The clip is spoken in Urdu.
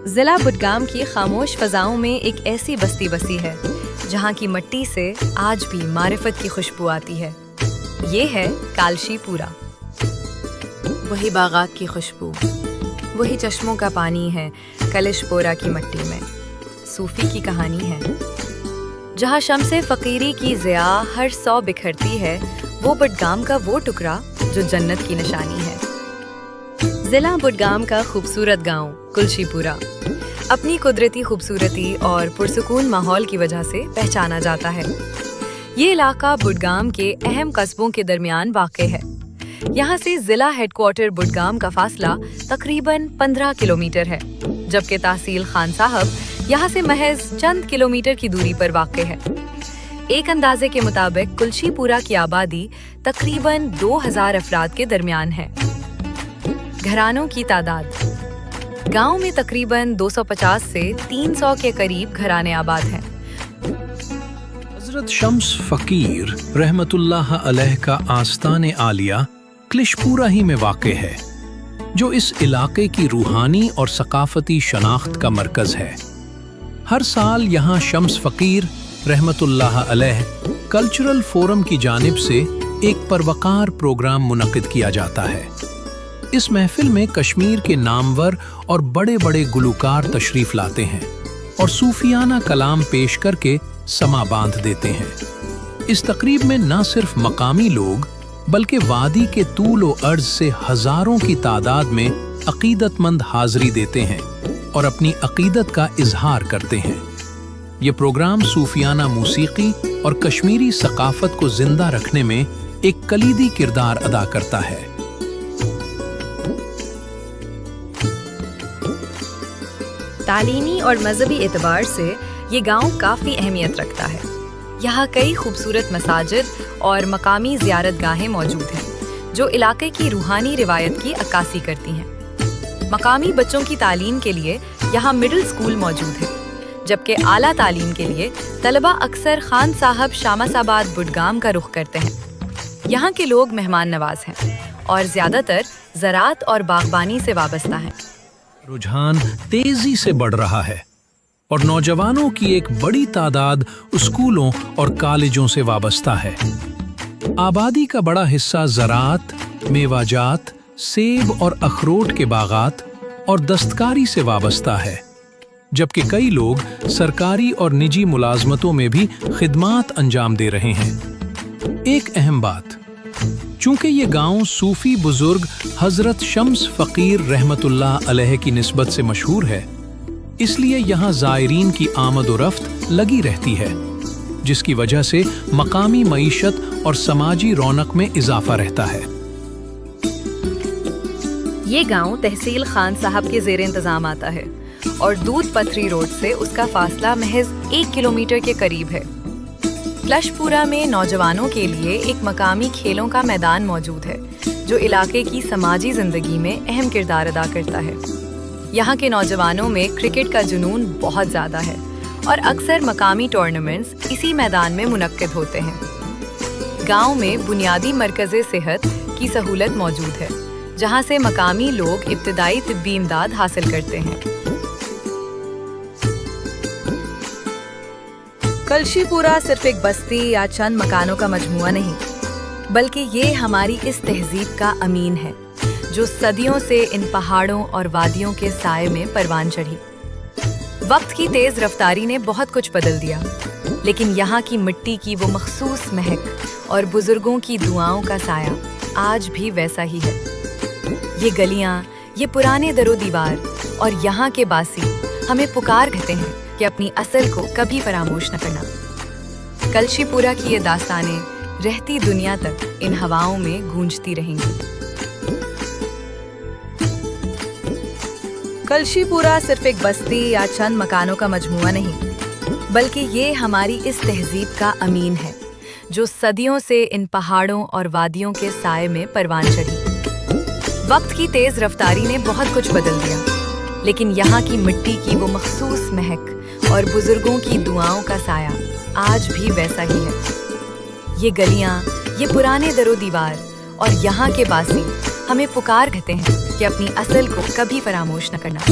ضلع بڈگام کی خاموش فضاؤں میں ایک ایسی بستی بسی ہے جہاں کی مٹی سے آج بھی معرفت کی خوشبو آتی ہے۔ یہ ہے کالشی پورا۔ وہی باغات کی خوشبو، وہی چشموں کا پانی ہے کلش پورا کی مٹی میں۔ صوفی کی کہانی ہے جہاں شمس فقیری کی ضیاء ہر سو بکھرتی ہے، وہ بڈگام کا وہ ٹکڑا جو جنت کی نشانی ہے۔ ضلع بڈگام کا خوبصورت گاؤں کلشی پورا اپنی قدرتی خوبصورتی اور پرسکون ماحول کی وجہ سے پہچانا جاتا ہے۔ یہ علاقہ بڈگام کے اہم قصبوں کے درمیان واقع ہے۔ یہاں سے ضلع ہیڈ کوارٹر بڈگام کا فاصلہ تقریباً 15 کلومیٹر ہے، جبکہ تحصیل خان صاحب یہاں سے محض چند کلومیٹر کی دوری پر واقع ہے۔ ایک اندازے کے مطابق کلشی پورا کی آبادی تقریباً 2000 افراد کے درمیان ہے۔ گھرانوں کی تعداد، گاؤں میں تقریباً 250 سے 300 کے قریب گھرانے آباد ہیں۔ حضرت شمس فقیر رحمت اللہ علیہ کا آستان عالیہ کلش پورا ہی میں واقع ہے، جو اس علاقے کی روحانی اور ثقافتی شناخت کا مرکز ہے۔ ہر سال یہاں شمس فقیر رحمت اللہ علیہ کلچرل فورم کی جانب سے ایک پروقار پروگرام منعقد کیا جاتا ہے۔ اس محفل میں کشمیر کے نامور اور بڑے بڑے گلوکار تشریف لاتے ہیں اور صوفیانہ کلام پیش کر کے سما باندھ دیتے ہیں۔ اس تقریب میں نہ صرف مقامی لوگ بلکہ وادی کے طول و عرض سے ہزاروں کی تعداد میں عقیدت مند حاضری دیتے ہیں اور اپنی عقیدت کا اظہار کرتے ہیں۔ یہ پروگرام صوفیانہ موسیقی اور کشمیری ثقافت کو زندہ رکھنے میں ایک کلیدی کردار ادا کرتا ہے۔ تعلیمی اور مذہبی اعتبار سے یہ گاؤں کافی اہمیت رکھتا ہے۔ یہاں کئی خوبصورت مساجد اور مقامی زیارت گاہیں موجود ہیں جو علاقے کی روحانی روایت کی عکاسی کرتی ہیں۔ مقامی بچوں کی تعلیم کے لیے یہاں مڈل اسکول موجود ہے، جبکہ اعلیٰ تعلیم کے لیے طلبہ اکثر خان صاحب شامس آباد بڈگام کا رخ کرتے ہیں۔ یہاں کے لوگ مہمان نواز ہیں اور زیادہ تر زراعت اور باغبانی سے وابستہ ہیں۔ رجحان تیزی سے بڑھ رہا ہے اور نوجوانوں کی ایک بڑی تعداد اسکولوں اور کالجوں سے وابستہ ہے۔ آبادی کا بڑا حصہ زراعت، میوہ جات، سیب اور اخروٹ کے باغات اور دستکاری سے وابستہ ہے، جبکہ کئی لوگ سرکاری اور نجی ملازمتوں میں بھی خدمات انجام دے رہے ہیں۔ ایک اہم بات، چونکہ یہ گاؤں صوفی بزرگ حضرت شمس فقیر رحمت اللہ علیہ کی نسبت سے مشہور ہے، اس لیے یہاں زائرین کی آمد و رفت لگی رہتی ہے، جس کی وجہ سے مقامی معیشت اور سماجی رونق میں اضافہ رہتا ہے۔ یہ گاؤں تحصیل خان صاحب کے زیر انتظام آتا ہے اور دودھ پتھری روڈ سے اس کا فاصلہ محض 1 کلومیٹر کے قریب ہے۔ کلش پورا میں نوجوانوں کے لیے ایک مقامی کھیلوں کا میدان موجود ہے جو علاقے کی سماجی زندگی میں اہم کردار ادا کرتا ہے۔ یہاں کے نوجوانوں میں کرکٹ کا جنون بہت زیادہ ہے اور اکثر مقامی ٹورنامنٹس اسی میدان میں منعقد ہوتے ہیں۔ گاؤں میں بنیادی مرکز صحت کی سہولت موجود ہے، جہاں سے مقامی لوگ ابتدائی طبی امداد حاصل کرتے ہیں۔ کلشی پورا صرف ایک بستی یا چند مکانوں کا مجموعہ نہیں، بلکہ یہ ہماری اس تہذیب کا امین ہے جو صدیوں سے ان پہاڑوں اور وادیوں کے سائے میں پروان چڑھی۔ وقت کی تیز رفتاری نے بہت کچھ بدل دیا، لیکن یہاں کی مٹی کی وہ مخصوص مہک اور بزرگوں کی دعاؤں کا سایہ آج بھی ویسا ہی ہے۔ یہ گلیاں، یہ پرانے در و دیوار اور یہاں کے باسی ہمیں پکار کہتے ہیں کہ اپنی اصل کو کبھی فراموش نہ کرنا۔ کلشی پورا کی یہ داستانیں رہتی دنیا تک ان ہواؤں میں گونجتی رہیں گی۔ کلشی پورا صرف ایک بستی یا چند مکانوں کا مجموعہ نہیں، بلکہ یہ ہماری اس تہذیب کا امین ہے جو صدیوں سے ان پہاڑوں اور وادیوں کے سائے میں پروان چڑھی۔ وقت کی تیز رفتاری نے بہت کچھ بدل دیا، لیکن یہاں کی مٹی کی وہ مخصوص مہک اور بزرگوں کی دعاؤں کا سایہ آج بھی ویسا ہی ہے۔ یہ گلیاں، یہ پرانے در و دیوار اور یہاں کے باسی ہمیں پکار کہتے ہیں کہ اپنی اصل کو کبھی فراموش نہ کرنا۔